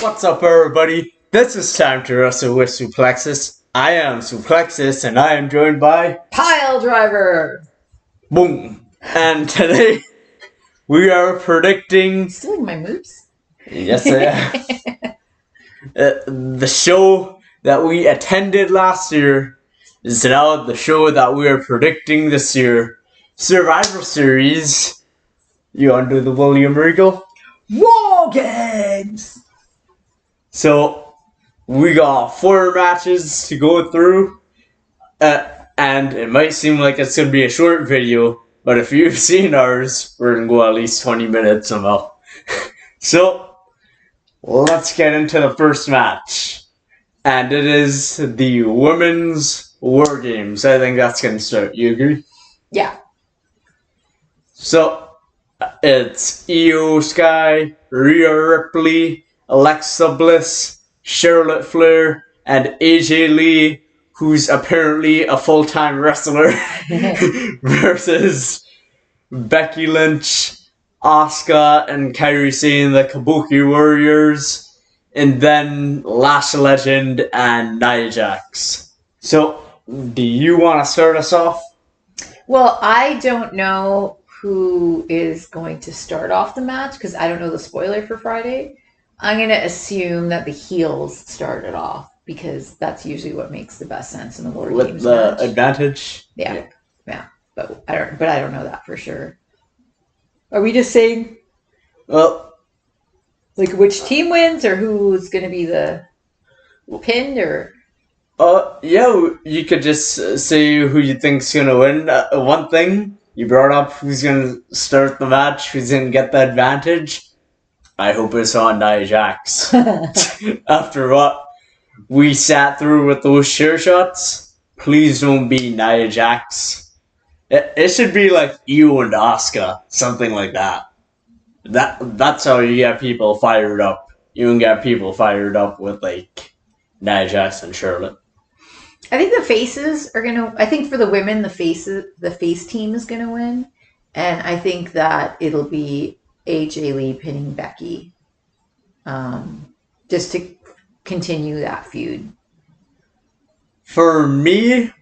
What's up, everybody? This is time to wrestle with Suplexis. I am Suplexis, and I am joined by Piledriver. Boom. And today we are predicting. Stealing my moves? Yes, I am. The show that we attended last year is now the show that we are predicting this year. Survivor Series. You want to do the William Regal? War Games! So, we got 4 matches to go through, and it might seem like it's going to be a short video, but if you've seen ours, we're going to go at least 20 minutes somehow. So, let's get into the first match, and it is the Women's War Games. I think that's going to start. You agree? Yeah. So, it's Io Sky, Rhea Ripley, Alexa Bliss, Charlotte Flair, and AJ Lee, who's apparently a full-time wrestler, versus Becky Lynch, Asuka, and Kairi Sane, the Kabuki Warriors, and then Lash Legend and Nia Jax. So, do you want to start us off? Well, I don't know who is going to start off the match because I don't know the spoiler for Friday. I'm going to assume that the heels started off because that's usually what makes the best sense in the War With Games the match. advantage? Yeah. But I don't know that for sure. Are we just saying Well, like which team wins or who's going to be the pinned or? yeah, you could just say who you think's gonna win. One thing you brought up, who's gonna start the match, who's gonna get the advantage. I hope it's on Nia Jax. After what we sat through with those share shots, please don't be Nia Jax. It should be like you and Asuka, something like that. That's how you get people fired up. You can get people fired up with like Nia Jax and Charlotte. I think the faces are gonna. I think for the women, the face team is gonna win, and I think that it'll be AJ Lee pinning Becky, just to continue that feud. For me,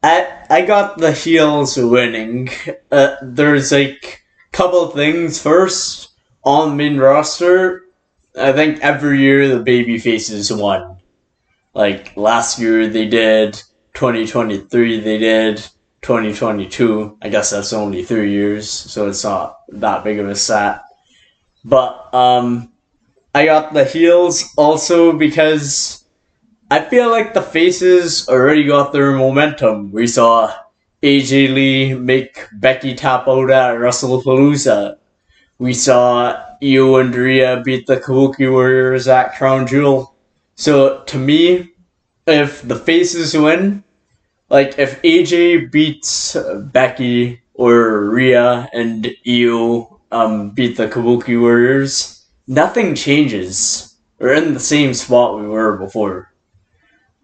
I got the heels winning. There's like a couple things. First, on the main roster, I think every year the baby faces won. Like last year they did, 2023 they did, 2022. I guess that's only 3 years, so it's not that big of a stat. But I got the heels also because I feel like the faces already got their momentum. We saw AJ Lee make Becky tap out at WrestlePalooza. We saw Io and Rhea beat the Kabuki Warriors at Crown Jewel. So to me, if the faces win, like if AJ beats Becky or Rhea and Io beat the Kabuki Warriors, nothing changes. We're in the same spot we were before.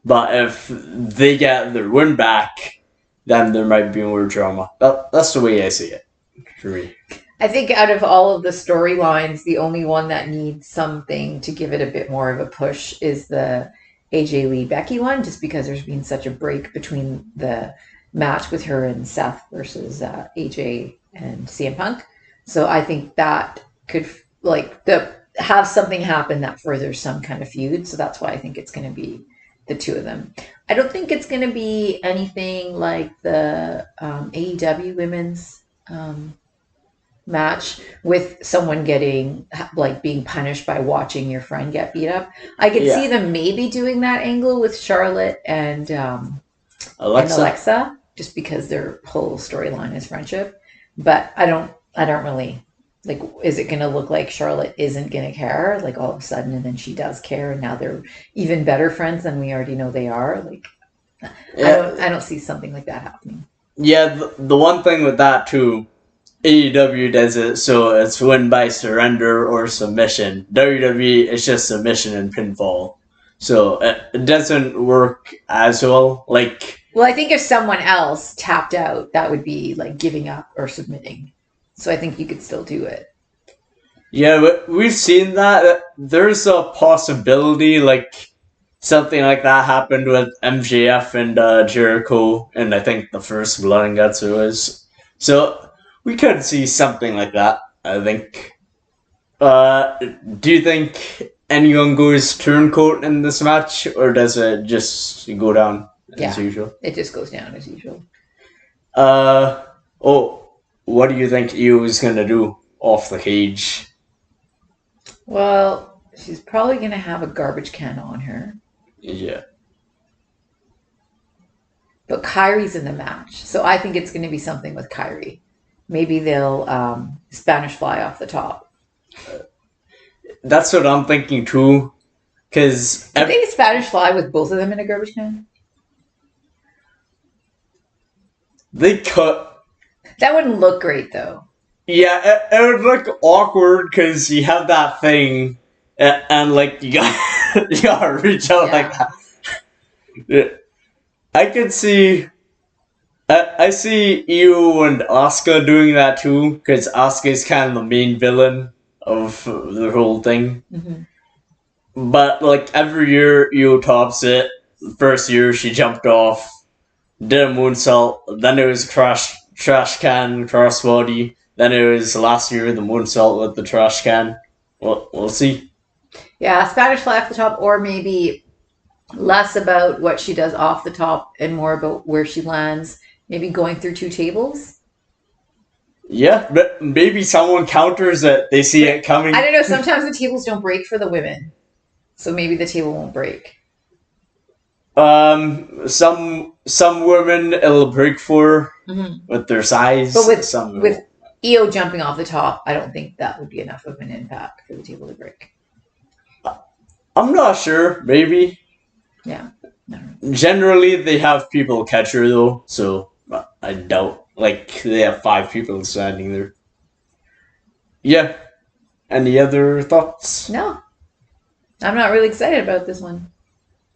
But if they get their win back, then there might be more drama. That's the way I see it, for me. I think out of all of the storylines, the only one that needs something to give it a bit more of a push is the AJ Lee Becky one, just because there's been such a break between the match with her and Seth versus AJ and CM Punk. So I think that could have something happen that furthers some kind of feud. So that's why I think it's going to be the two of them. I don't think it's going to be anything like the AEW women's match with someone getting being punished by watching your friend get beat up. I could see them maybe doing that angle with Charlotte and Alexa, just because their whole storyline is friendship. But I don't really like. Is it going to look like Charlotte isn't going to care like all of a sudden, and then she does care, and now they're even better friends than we already know they are? Like, I don't see something like that happening. Yeah, the one thing with that too, AEW does it so it's win by surrender or submission. WWE is just submission and pinfall. So it doesn't work as well. Well, I think if someone else tapped out, that would be like giving up or submitting. So I think you could still do it. Yeah, we've seen that. There's a possibility, like something like that happened with MJF and Jericho, and I think the first Blood and Guts it was. So we could see something like that. I think. Uh, do you think anyone goes turncoat in this match, or does it just go down as Yeah, usual? it just goes down as usual. Uh oh, what do you think Io is gonna do off the cage? Well, she's probably going to have a garbage can on her. Yeah. But Kyrie's in the match. So I think it's going to be something with Kyrie. Maybe they'll Spanish fly off the top. That's what I'm thinking too. Because Do you think Spanish fly with both of them in a garbage can? they cut. That wouldn't look great though. Yeah, it would look awkward because you have that thing, and like you gotta reach out like that. Yeah. I could see. I see you and Asuka doing that too, because Asuka is kind of the main villain of the whole thing. Mm-hmm. But like every year, Io tops it. First year, she jumped off, did a moonsault. Then it was trash can crossbody. Then it was last year the moonsault with the trash can. Well, we'll see. Yeah, Spanish fly off the top, or maybe less about what she does off the top and more about where she lands. Maybe going through two tables. Yeah, but maybe someone counters it. They see it coming. I don't know. Sometimes the tables don't break for the women, so maybe the table won't break. Some women it'll break for with their size. But with some with Io jumping off the top, I don't think that would be enough of an impact for the table to break. I'm not sure. Maybe. Yeah. Generally, they have people catch her though, so I doubt. Like they have 5 people standing there. Yeah. Any other thoughts? No, I'm not really excited about this one.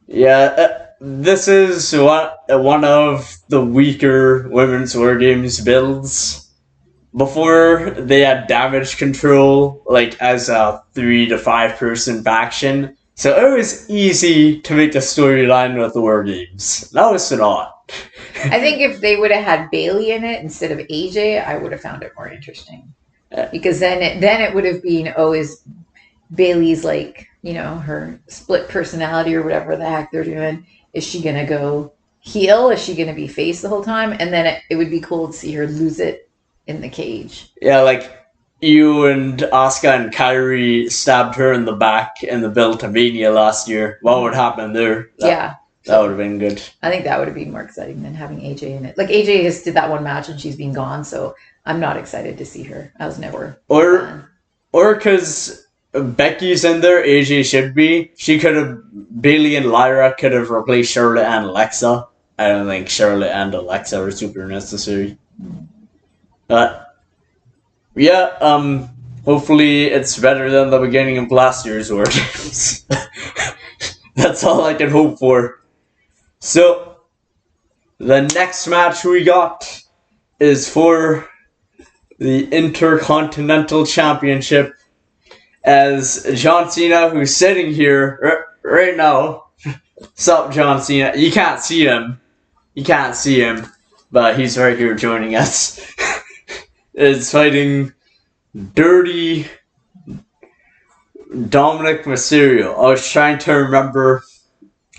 Yeah, this is one of the weaker women's war games builds. Before they had damage control, like as a 3 to 5 person faction, so it was easy to make a storyline with the war games. Now it's not. I think if they would have had Bailey in it instead of AJ, I would have found it more interesting. Because then it would have been, is Bailey's like, her split personality or whatever the heck they're doing. Is she going to go heel? Is she going to be face the whole time? And then it would be cool to see her lose it in the cage. Yeah, like you and Asuka and Kyrie stabbed her in the back in the build to Mania last year. What would happen there? That would have been good. I think that would have been more exciting than having AJ in it. Like AJ has did that one match and she's been gone, so I'm not excited to see her. I was never or because Becky's in there, AJ should be. Bailey and Lyra could have replaced Charlotte and Alexa. I don't think Charlotte and Alexa are super necessary. But yeah, hopefully it's better than the beginning of last year's War Games. That's all I can hope for. So the next match we got is for the Intercontinental Championship, as John Cena, who's sitting here right now. Sup, John Cena? You can't see him. But he's right here joining us. Is fighting Dirty Dominic Mysterio. I was trying to remember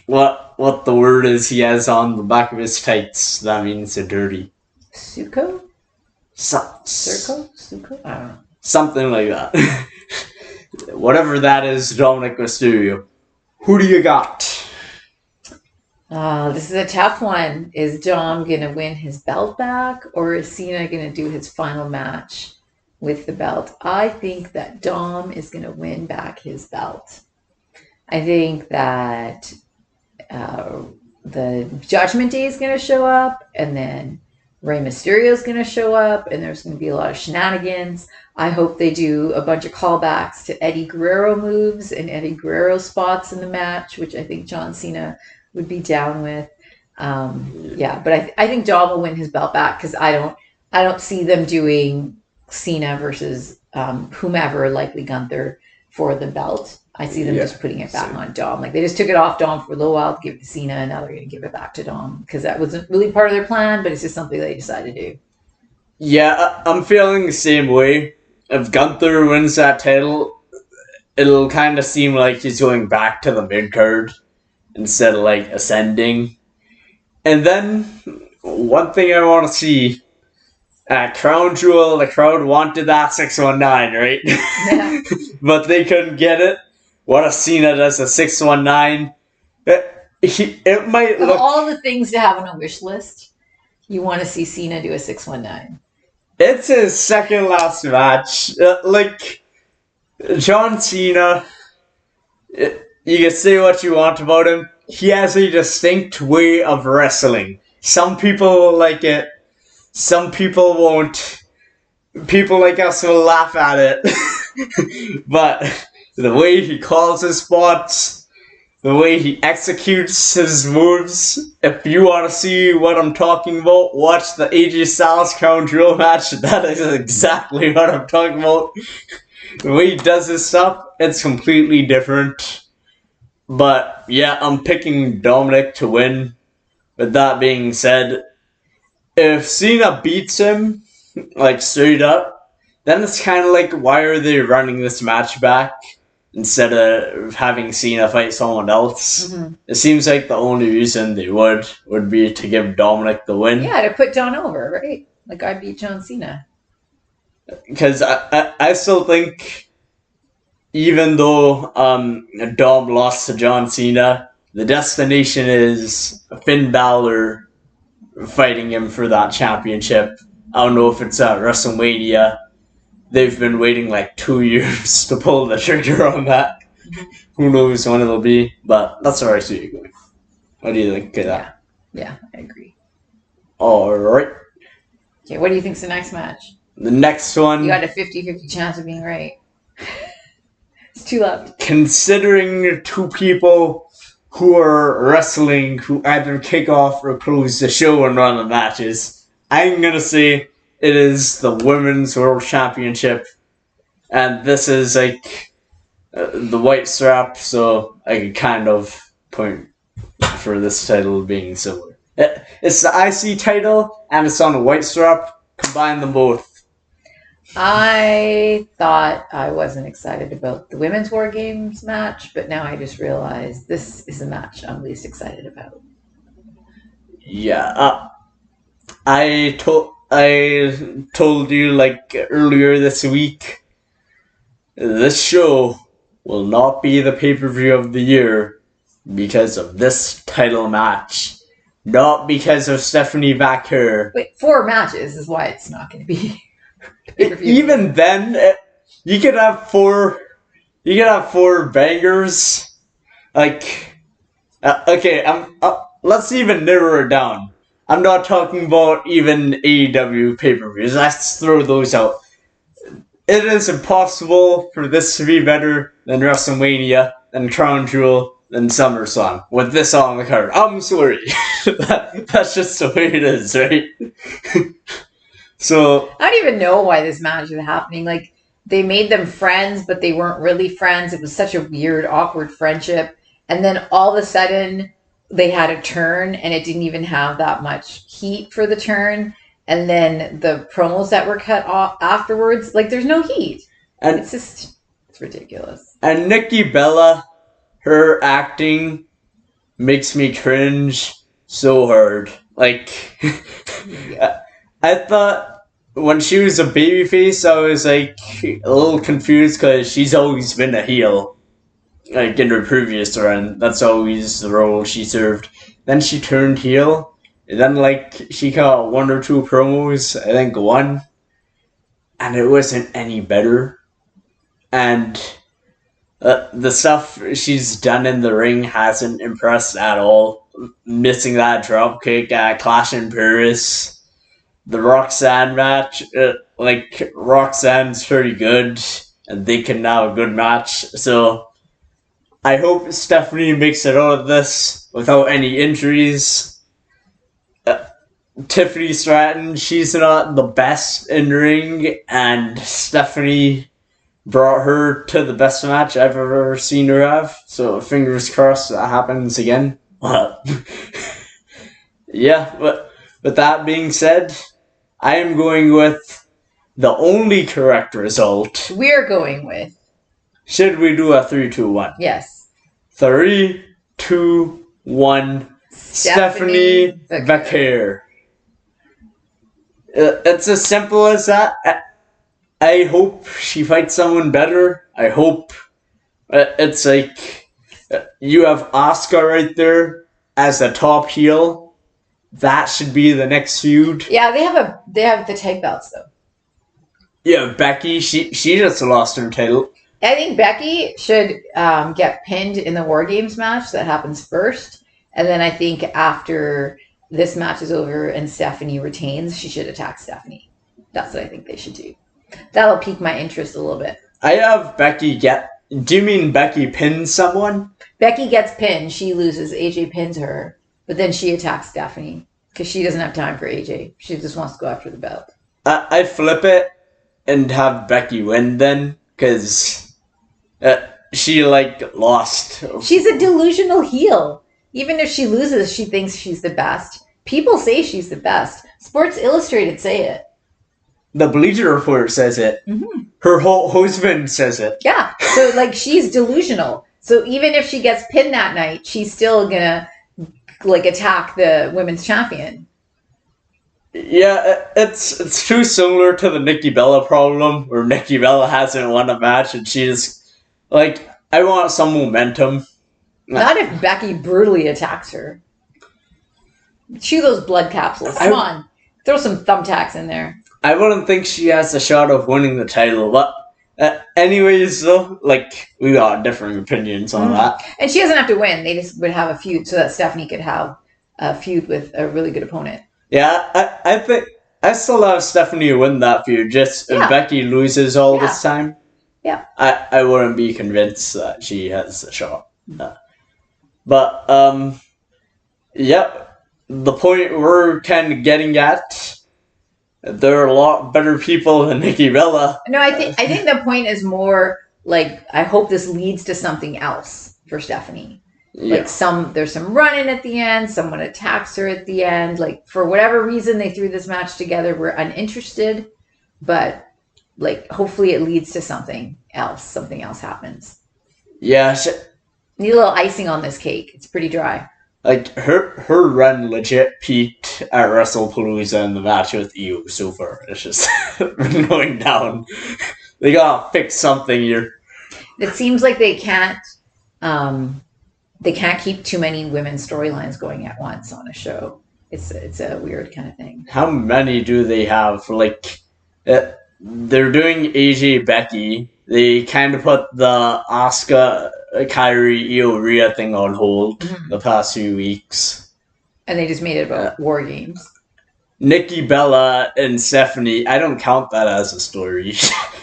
what the word is he has on the back of his tights. That means dirty. Suko? Suko? I don't know. Something like that. Whatever that is, Dominic Mysterio. Who do you got? This is a tough one. Is Dom going to win his belt back, or is Cena going to do his final match with the belt? I think that Dom is going to win back his belt. I think that the Judgment Day is going to show up, and then Rey Mysterio is going to show up, and there's going to be a lot of shenanigans. I hope they do a bunch of callbacks to Eddie Guerrero moves and Eddie Guerrero spots in the match, which I think John Cena would be down with. But I think Dom will win his belt back because I don't see them doing Cena versus whomever, likely Gunther, for the belt. I see them just putting it back on Dom. Like they just took it off Dom for a little while to give it to Cena, and now they're going to give it back to Dom because that wasn't really part of their plan, but it's just something they decided to do. Yeah, I'm feeling the same way. If Gunther wins that title, it'll kind of seem like he's going back to the mid card instead of like ascending. And then one thing I want to see at Crown Jewel, the crowd wanted that 619, right? Yeah. But they couldn't get it. What a Cena does a 619. It might Of look. all the things to have on a wish list, you want to see Cena do a 619. It's his second last match. Like, John Cena, you can say what you want about him. He has a distinct way of wrestling. Some people will like it. Some people won't. People like us will laugh at it. But the way he calls his spots, the way he executes his moves, if you want to see what I'm talking about, watch the AJ Styles Crown Jewel match. That is exactly what I'm talking about. The way he does his stuff, it's completely different. But yeah, I'm picking Dominic to win. With that being said, if Cena beats him, like straight up, then it's kind of like, why are they running this match back instead of having Cena fight someone else? Mm-hmm. It seems like the only reason they would be to give Dominic the win. Yeah, to put John over, right? Like I beat John Cena. Because I still think, even though Dom lost to John Cena, the destination is Finn Balor fighting him for that championship. I don't know if it's at WrestleMania. They've been waiting like 2 years to pull the trigger on that. Mm-hmm. Who knows when it'll be, but that's where I see it going. What do you think of that? Yeah, I agree. Alright. Okay, what do you think's the next match? The next one. You got a 50-50 chance of being right. It's two left. Considering two people who are wrestling who either kick off or close the show and run the matches, I'm gonna say it is the Women's World Championship, and this is like the white strap, so I can kind of point for this title being similar. It's the IC title, and it's on a white strap. Combine them both. I thought I wasn't excited about the Women's War Games match, but now I just realized this is the match I'm least excited about. Yeah, I told you like earlier this week, this show will not be the pay-per-view of the year because of this title match. Not because of Stephanie Baker. Wait, 4 matches is why it's not going to be pay-per-view. Even then, you could have 4 bangers. Like, okay, let's even narrow it down. I'm not talking about even AEW pay-per-views. Let's throw those out. It is impossible for this to be better than WrestleMania, than Crown Jewel, than SummerSlam with this on the card. I'm sorry. That's just the way it is, right? So I don't even know why this match is happening. Like, they made them friends, but they weren't really friends. It was such a weird, awkward friendship. And then all of a sudden, they had a turn, and it didn't even have that much heat for the turn. And then the promos that were cut off afterwards, like, there's no heat. And it's ridiculous. And Nikki Bella, her acting makes me cringe so hard. Like, Yeah. I thought when she was a babyface, I was like a little confused because she's always been a heel. Like in her previous run, that's always the role she served. Then she turned heel. And then like she got 1 or 2 promos, I think 1, and it wasn't any better. And the stuff she's done in the ring hasn't impressed at all. Missing that dropkick at Clash in Paris. The Roxanne match, like Roxanne's pretty good, and they can have a good match. So I hope Stephanie makes it out of this without any injuries. Tiffany Stratton, she's not the best in the ring, and Stephanie brought her to the best match I've ever seen her have. So fingers crossed that happens again. Yeah, but with that being said, I am going with the only correct result. We're going with. Should we do a 3-2-1? Yes. 3, 2, 1. Stephanie Becker. It's as simple as that. I hope she fights someone better. I hope it's like you have Asuka right there as a top heel. That should be the next feud. Yeah, they have the tag belts though. Yeah, Becky, she just lost her title. I think Becky should get pinned in the War Games match that happens first, and then I think after this match is over and Stephanie retains, she should attack Stephanie. That's what I think they should do. That'll pique my interest a little bit. I have Becky get. Do you mean Becky pins someone? Becky gets pinned. She loses. AJ pins her. But then she attacks Stephanie because she doesn't have time for AJ. She just wants to go after the belt. I flip it and have Becky win then because she lost. She's a delusional heel. Even if she loses, she thinks she's the best. People say she's the best. Sports Illustrated say it. The Bleacher Report says it. Mm-hmm. Her husband says it. Yeah. So she's delusional. So even if she gets pinned that night, she's still gonna attack the women's champion. Yeah, it's too similar to the Nikki Bella problem, where Nikki Bella hasn't won a match and she's I want some momentum. Not if Becky brutally attacks her. Chew those blood capsules. Come on. Throw some thumbtacks in there. I wouldn't think she has a shot of winning the title, but anyways, though, we got different opinions on that. And she doesn't have to win. They just would have a feud so that Stephanie could have a feud with a really good opponent. Yeah, I think I still have Stephanie win that feud. Just if Becky loses all this time, I wouldn't be convinced that she has a shot. But the point we're kind of getting at, there are a lot better people than Nikki Bella. No, I think the point is more I hope this leads to something else for Stephanie. There's some run-in at the end, someone attacks her at the end. For whatever reason they threw this match together, we're uninterested, but hopefully it leads to something else. Something else happens. Yeah. Need a little icing on this cake. It's pretty dry. Her run legit peaked at WrestlePalooza in the match with Io so far. It's just going down. They gotta fix something here. It seems like they can't keep too many women's storylines going at once on a show. It's a weird kind of thing. How many do they have? They're doing AJ Becky. They kind of put the Asuka, Kairi, Io, Rhea thing on hold the past few weeks. And they just made it about War Games. Nikki Bella and Stephanie, I don't count that as a story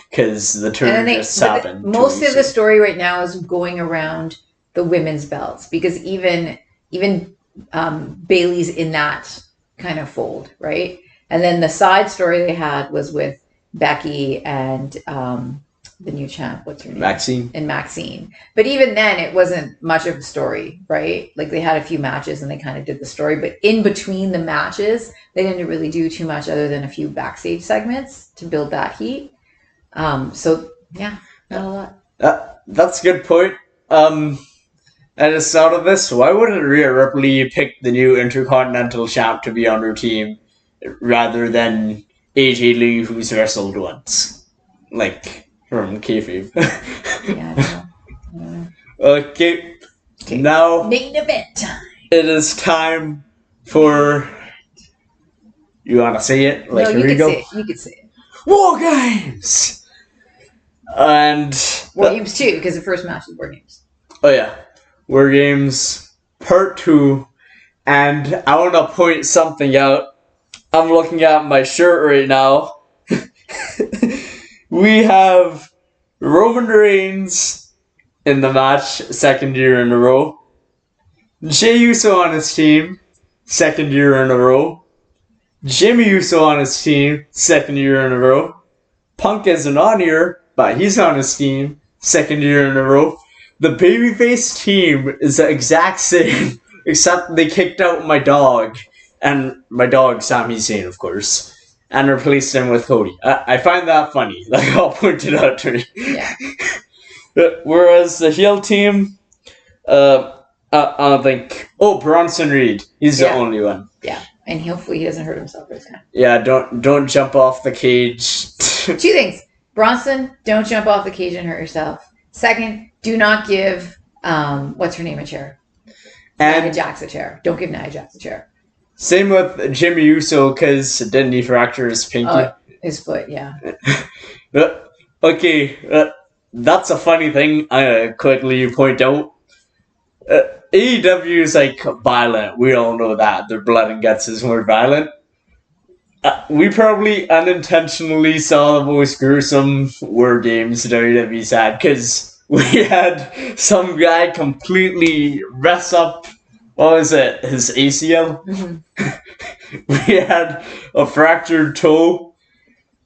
because the turn just happened. Most of the story right now is going around the women's belts because even Bayley's in that kind of fold, right? And then the side story they had was with Becky and the new champ, what's her name? Maxine. But even then, it wasn't much of a story, right? They had a few matches and they kind of did the story. But in between the matches, they didn't really do too much other than a few backstage segments to build that heat. So, yeah, not a lot. That's a good point. I just thought of this. Why wouldn't Rhea Ripley pick the new Intercontinental Champ to be on her team rather than AJ Lee, who's wrestled once? From kayfabe. Yeah, I don't know. Okay. Now main event time. It is time for. You want to say it? No, you could say it. War Games. And War Games 2 because the first match is War Games. Oh yeah, War Games Part 2, and I want to point something out. I'm looking at my shirt right now. We have Roman Reigns in the match, second year in a row. Jey Uso on his team, second year in a row. Jimmy Uso on his team, second year in a row. Punk isn't on here, but he's on his team, second year in a row. The babyface team is the exact same, except they kicked out my dog, and my dog, Sami Zayn, of course, and replaced him with Cody. I find that funny. Like, I'll point it out to me. Yeah. Whereas the heel team, I don't think. Oh, Bronson Reed. He's the only one. Yeah, and hopefully he doesn't hurt himself this time. Yeah, don't jump off the cage. 2 things. Bronson, don't jump off the cage and hurt yourself. Second, do not give what's her name a chair. And Nia Jax a chair. Don't give Nia Jax a chair. Same with Jimmy Uso, because didn't he fracture his pinky? His foot, yeah. Okay, that's a funny thing. I quickly point out. AEW is like violent. We all know that their blood and guts is more violent. We probably unintentionally saw the most gruesome War Games WWE's had, because we had some guy completely mess up, what was it, his ACL? Mm-hmm. We had a fractured toe.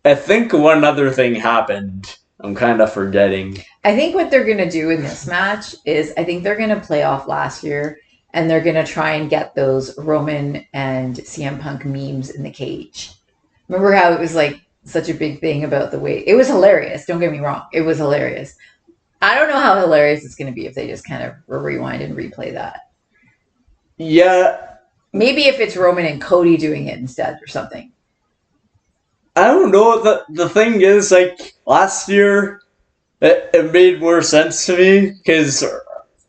I think one other thing happened. I'm kind of forgetting. I think what they're going to do in this match is I think they're going to play off last year, and they're going to try and get those Roman and CM Punk memes in the cage. Remember how it was like such a big thing about the way... It was hilarious. Don't get me wrong. It was hilarious. I don't know how hilarious it's going to be if they just kind of rewind and replay that. Yeah. Maybe if it's Roman and Cody doing it instead or something. I don't know. The thing is, like, last year, it made more sense to me, because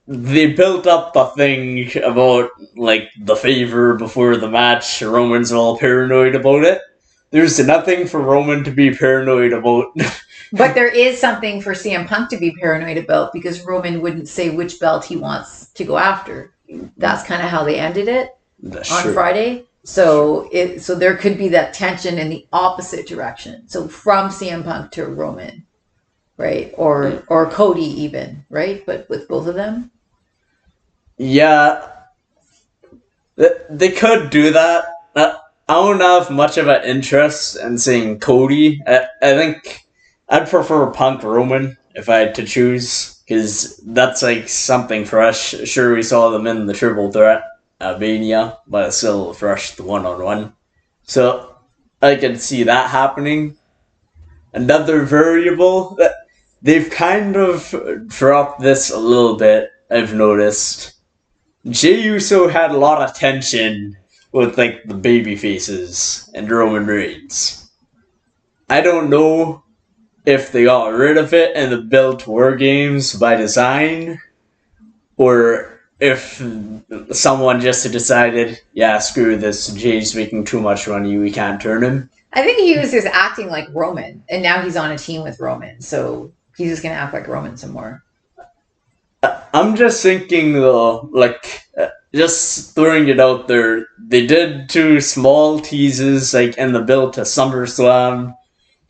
they built up the thing about, like, the favor before the match. Roman's all paranoid about it. There's nothing for Roman to be paranoid about. But there is something for CM Punk to be paranoid about, because Roman wouldn't say which belt he wants to go after. That's kind of how they ended it on Friday. So there could be that tension in the opposite direction. So from CM Punk to Roman, right? Or Cody even, right? But with both of them? Yeah. They could do that. I don't have much of an interest in seeing Cody. I think I'd prefer Punk Roman if I had to choose, because that's like something fresh. Sure, we saw them in the triple threat at Mania, but it's still fresh, the one-on-one. So I can see that happening. Another variable, they've kind of dropped this a little bit, I've noticed. Jey Uso had a lot of tension with like the baby faces and Roman Reigns. I don't know if they got rid of it in the build to War Games by design, or if someone just decided, yeah, screw this, Jay's making too much money, we can't turn him. I think he was just acting like Roman, and now he's on a team with Roman, so he's just going to act like Roman some more. I'm just thinking, though, like, just throwing it out there, they did 2 small teases, like, in the build to SummerSlam,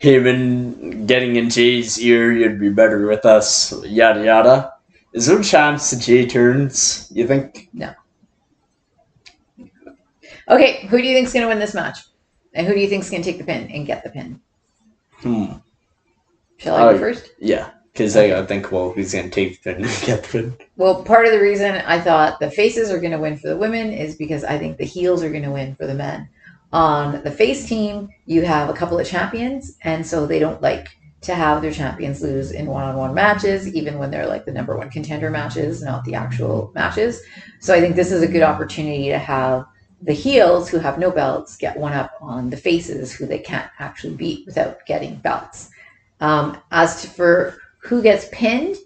Heyman getting in Jay's ear, you'd be better with us, yada yada. Is there a chance that Jay turns, you think? No. Okay, who do you think's going to win this match? And who do you think's going to take the pin and get the pin? Shall I go first? Yeah, because I gotta think, well, who's going to take the pin and get the pin? Well, part of the reason I thought the faces are going to win for the women is because I think the heels are going to win for the men. On the face team, you have a couple of champions, and so they don't like to have their champions lose in one-on-one matches, even when they're like the number one contender matches, not the actual matches. So I think this is a good opportunity to have the heels who have no belts get one up on the faces who they can't actually beat without getting belts. For who gets pinned,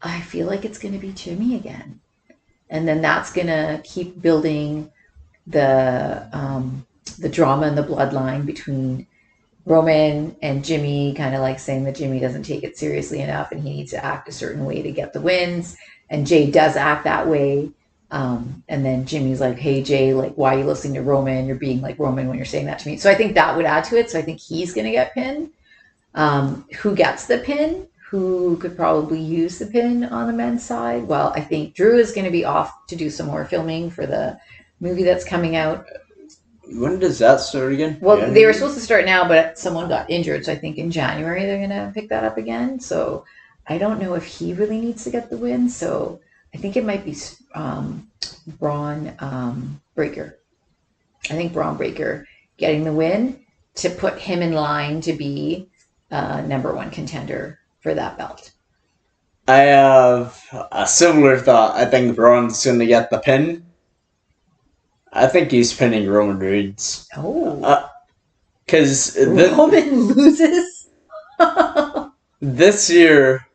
I feel like it's going to be Jimmy again. And then that's going to keep building the drama and the bloodline between Roman and Jimmy, kind of like saying that Jimmy doesn't take it seriously enough and he needs to act a certain way to get the wins. And Jay does act that way. And then Jimmy's like, hey, Jay, like, why are you listening to Roman? You're being like Roman when you're saying that to me. So I think that would add to it. So I think he's going to get pinned. Who gets the pin? Who could probably use the pin on the men's side? Well, I think Drew is going to be off to do some more filming for the movie that's coming out. When does that start again? Well, January? they were supposed to start now, but someone got injured, so I think in January they're gonna pick that up again. So I don't know if he really needs to get the win. So I think it might be Braun Breaker. I think Braun Breaker getting the win to put him in line to be number one contender for that belt. I have a similar thought. I think Braun's going to get the pin. I think he's pinning Roman Reigns. Oh. Because Roman loses? This year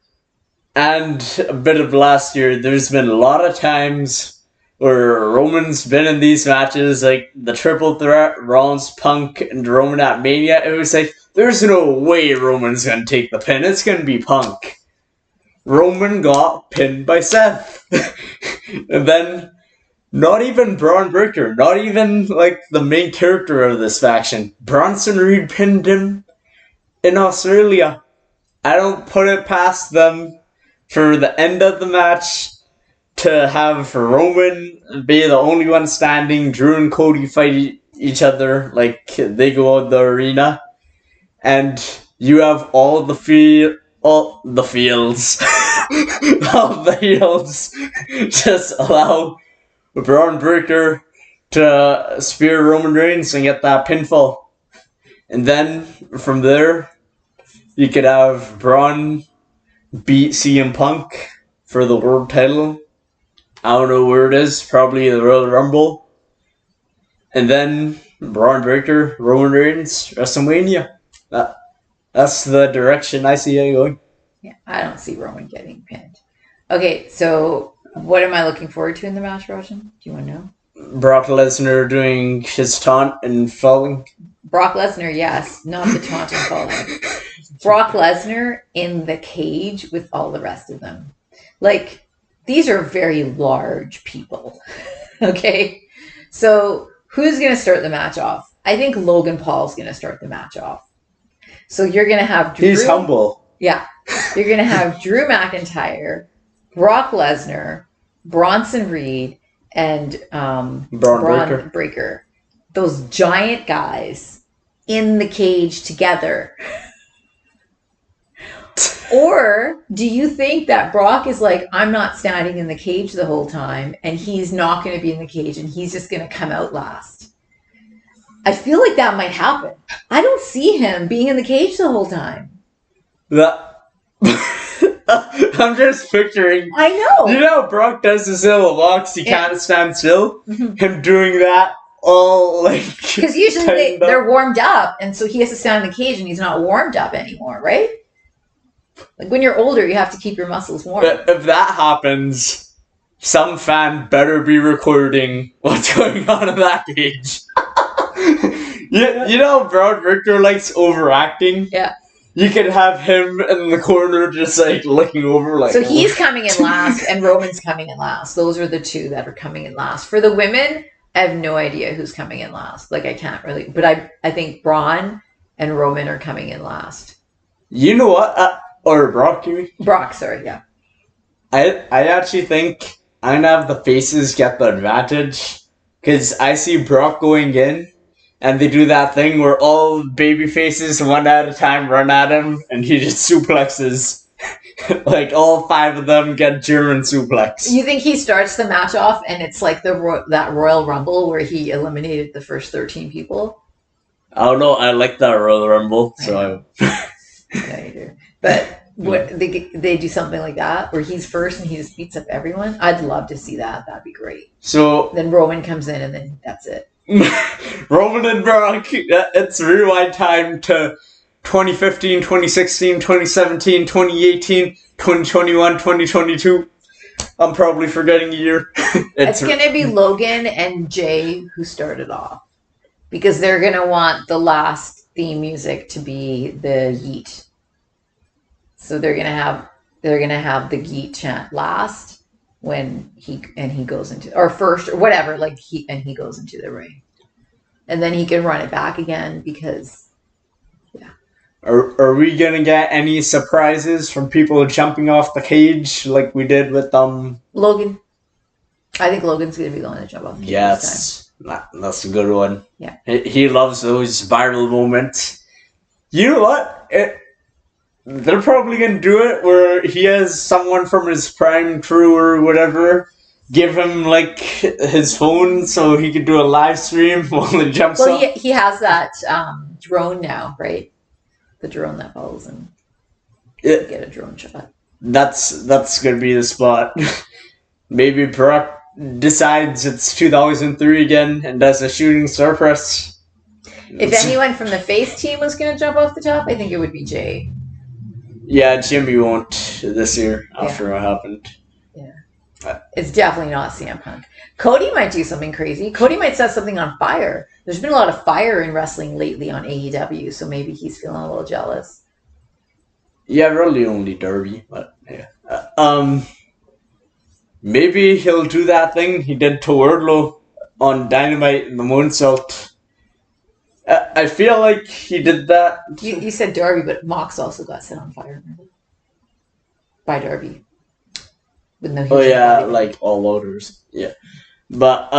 and a bit of last year, there's been a lot of times where Roman's been in these matches, like the triple threat, Rollins, Punk, and Roman at Mania. It was like, there's no way Roman's going to take the pin. It's going to be Punk. Roman got pinned by Seth. And then, not even Braun Breaker, not even like the main character of this faction, Bronson Reed pinned him in Australia. I don't put it past them for the end of the match to have Roman be the only one standing, Drew and Cody fight each other like they go out the arena, and you have all the fields, all the heels just allow Braun Breaker to spear Roman Reigns and get that pinfall. And then from there, you could have Braun beat CM Punk for the world title. I don't know where it is, probably the Royal Rumble. And then Braun Breaker, Roman Reigns, WrestleMania. That's the direction I see it going. Yeah, I don't see Roman getting pinned. Okay, so what am I looking forward to in the match, Roshan? Do you want to know? Brock Lesnar doing his taunt and falling. Brock Lesnar, yes, not the taunt and falling. Brock Lesnar in the cage with all the rest of them. Like, these are very large people. Okay? So, who's going to start the match off? I think Logan Paul's going to start the match off. So, you're going to have Drew. He's humble. Yeah. You're going to have Drew McIntyre, Brock Lesnar, Bronson Reed, and Braun Breaker. Those giant guys in the cage together. Or do you think that Brock is like, I'm not standing in the cage the whole time, and he's not going to be in the cage, and he's just going to come out last? I feel like that might happen. I don't see him being in the cage the whole time. I'm just picturing. I know. You know how Brock does his little walks, he can't stand still? Mm-hmm. Him doing that all like. Because usually they're warmed up, and so he has to stand in the cage, and he's not warmed up anymore, right? Like when you're older, you have to keep your muscles warm. But if that happens, some fan better be recording what's going on in that cage. you know Braun Breaker likes overacting? Yeah. You could have him in the corner just like looking over like. So he's coming in last and Roman's coming in last. Those are the two that are coming in last. For the women, I have no idea who's coming in last. Like I can't really, but I think Braun and Roman are coming in last. You know what? Or Brock, you mean? Brock, sorry, yeah. I actually think I'm gonna have the faces get the advantage because I see Brock going in. And they do that thing where all baby faces one at a time run at him, and he just suplexes. Like all 5 of them get German suplex. You think he starts the match off, and it's like that Royal Rumble where he eliminated the first 13 people? I don't know. I like that Royal Rumble, so. I know you do. But what they do something like that where he's first and he just beats up everyone? I'd love to see that. That'd be great. So then Roman comes in, and then that's it. Roman and Brock, it's rewind time to 2015, 2016, 2017, 2018, 2021, 2022. I'm probably forgetting a year. It's going to be Logan and Jay who started off. Because they're going to want the last theme music to be the Yeet. So they're going to have the Yeet chant last. When he goes into, or first or whatever, like he goes into the ring, and then he can run it back again because, yeah. Are we gonna get any surprises from people jumping off the cage like we did with Logan? I think Logan's gonna be the one to jump off the cage. Yes. That's a good one. Yeah. He loves those viral moments. You know what? They're probably gonna do it where he has someone from his Prime crew or whatever give him like his phone so he could do a live stream while he jumps Well, up. he has that drone now, right? The drone that follows him. It, Get a drone shot. that's gonna be the spot. Maybe Brock decides it's 2003 again and does a shooting star press. If anyone from the face team was going to jump off the top, I think it would be Jay. Yeah, Jimmy won't this year after what happened. Yeah. It's definitely not CM Punk. Cody might do something crazy. Cody might set something on fire. There's been a lot of fire in wrestling lately on AEW, so maybe he's feeling a little jealous. Yeah, really only Derby, but yeah. Maybe he'll do that thing he did to Wardlow on Dynamite in the moonsault. I feel like he did that. You said Darby, but Mox also got set on fire, remember? By Darby. With no like all loaders. Yeah. But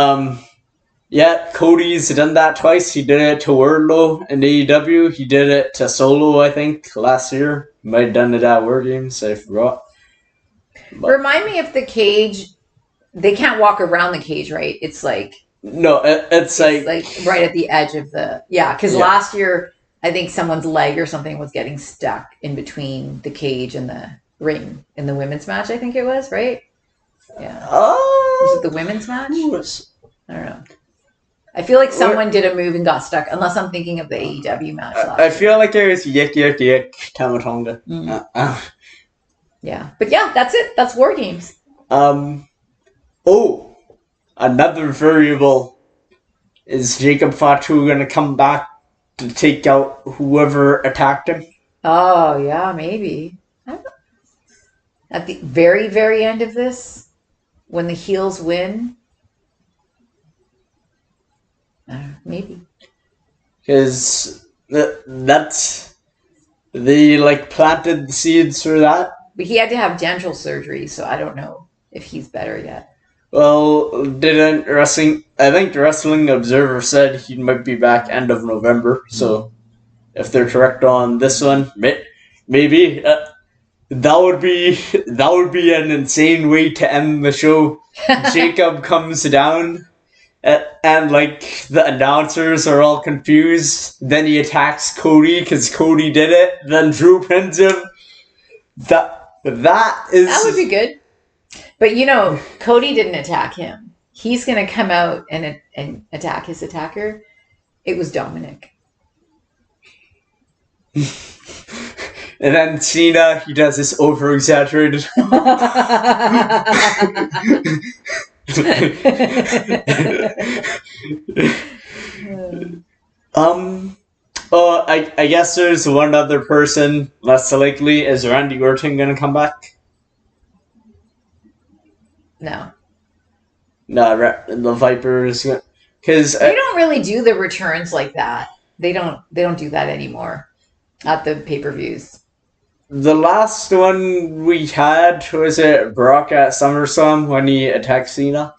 yeah, Cody's done that twice. He did it to Wardlow in AEW. He did it to Solo, I think, last year. Might have done it at War Games, I forgot. But remind me if the cage, they can't walk around the cage, right? It's like... No, it's like right at the edge of the... Yeah, because last year, I think someone's leg or something was getting stuck in between the cage and the ring in the women's match, I think it was, right? Yeah. Was it the women's match? I don't know. I feel like someone did a move and got stuck, unless I'm thinking of the AEW match last I feel like it was Yik Yik Yik Tamatonga. Yeah. But yeah, that's it. That's War Games. Another variable. Is Jacob Fatu going to come back to take out whoever attacked him? Oh, yeah, maybe. At the very, very end of this, when the heels win, maybe. Because that's... They, planted the seeds for that. But he had to have dental surgery, so I don't know if he's better yet. Well, I think the Wrestling Observer said he might be back end of November, so if they're correct on this one, maybe that would be an insane way to end the show. Jacob comes down and the announcers are all confused. Then he attacks Cody because Cody did it. Then Drew pins him. That would be good. But Cody didn't attack him. He's going to come out and attack his attacker. It was Dominic. And then Cena, he does this over-exaggerated. I guess there's one other person less likely. Is Randy Orton going to come back? No. No, the Vipers, because they don't really do the returns like that. They don't do that anymore at the pay-per-views. The last one we had, was it Brock at SummerSlam when he attacked Cena?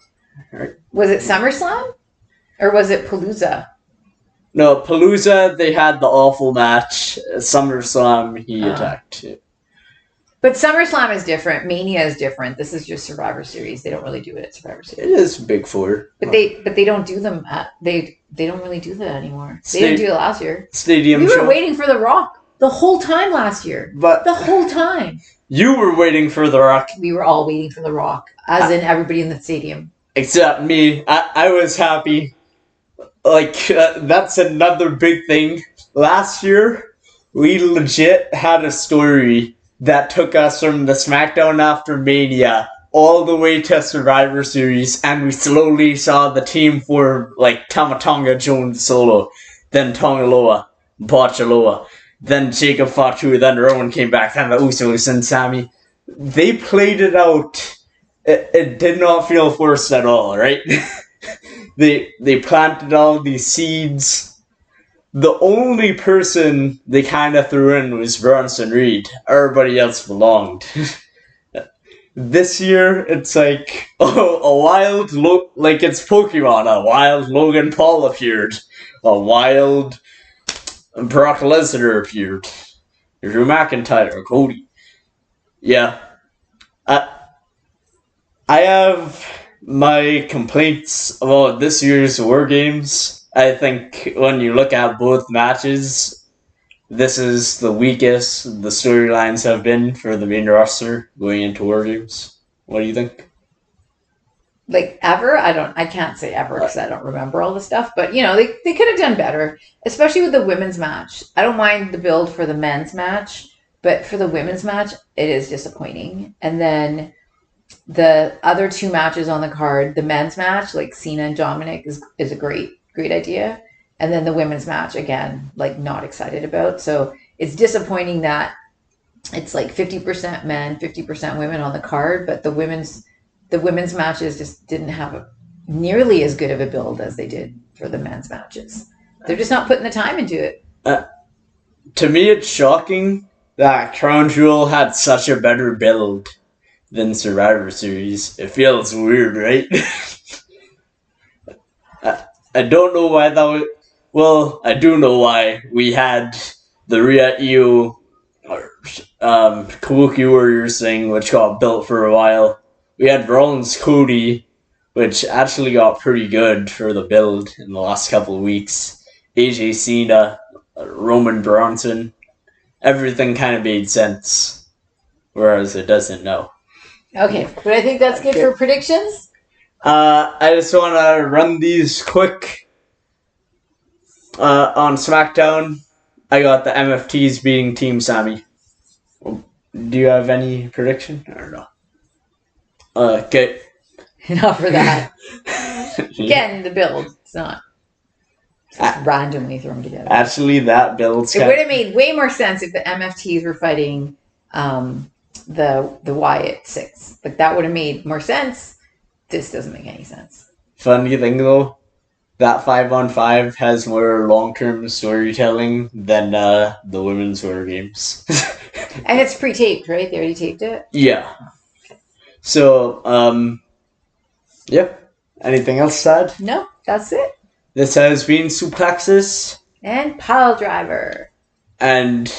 Right. Was it SummerSlam? Or was it Palooza? No, Palooza, they had the awful match. SummerSlam, he attacked. But SummerSlam is different. Mania is different. This is just Survivor Series. They don't really do it at Survivor Series. It is Big Four. But they don't do them at... They don't really do that anymore. They didn't do it last year. Stadium show. We were waiting for The Rock the whole time last year. But the whole time. You were waiting for The Rock. We were all waiting for The Rock. As in everybody in the stadium. Except me. I was happy. That's another big thing. Last year, we legit had a story that took us from the SmackDown after Mania all the way to Survivor Series, and we slowly saw the team form Tama Tonga, Jones Solo, then Tongaloa, Botchaloa, then Jacob Fatu, then Rowan came back, then the Usos and Sammy. They played it out. It did not feel forced at all, right? They planted all these seeds. The only person they kind of threw in was Bronson Reed. Everybody else belonged. This year, it's like a wild like it's Pokemon. A wild Logan Paul appeared. A wild Brock Lesnar appeared. Drew McIntyre, Cody. Yeah, I I have my complaints about this year's War Games. I think when you look at both matches, this is the weakest the storylines have been for the main roster going into War Games. What do you think? Like ever, I can't say ever because I don't remember all the stuff, but they could have done better, especially with the women's match. I don't mind the build for the men's match, but for the women's match it is disappointing. And then the other two matches on the card, the men's match, like Cena and Dominic, is a great idea. And then the women's match, again, like not excited about. So it's disappointing that it's like 50% men, 50% women on the card, but the women's matches just didn't have nearly as good of a build as they did for the men's matches. They're just not putting the time into it. To me, it's shocking that Crown Jewel had such a better build than Survivor Series. It feels weird, right? I don't know why that was. Well, I do know why we had the Rhea Io Kabuki Warriors thing, which got built for a while. We had Rollins Cody, which actually got pretty good for the build in the last couple of weeks. AJ Cena, Roman Bronson, everything kind of made sense, whereas it doesn't now. Okay, but I think that's good for predictions. I just want to run these quick. On SmackDown, I got the MFTs beating Team Sammy. Do you have any prediction or no? Okay. Not for that. Again, the build. It's not randomly thrown together. Actually, that build's It would have made way more sense if the MFTs were fighting the Wyatt Six. Like that would have made more sense. This doesn't make any sense. Funny thing though, that 5-on-5 has more long-term storytelling than the women's War Games. And it's pre-taped, right? They already taped it? Yeah. So, yeah. Anything else said? No, that's it. This has been Suplexis and Piledriver. And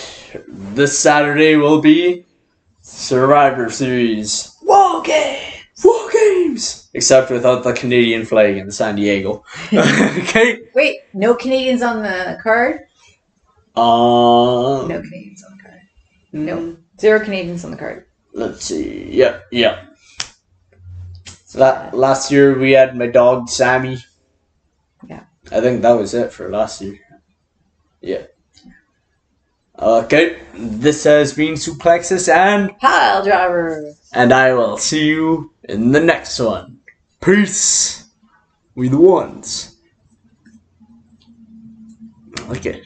this Saturday will be Survivor Series War Games! War Games! Except without the Canadian flag in San Diego. Okay. Wait, no Canadians on the card? No Canadians on the card. Nope. 0 Canadians on the card. Let's see. Yeah. Last year we had my dog Sammy. Yeah. I think that was it for last year. Yeah. Okay. This has been Suplexis and Piledriver. And I will see you in the next one. Peace. We the ones. Okay.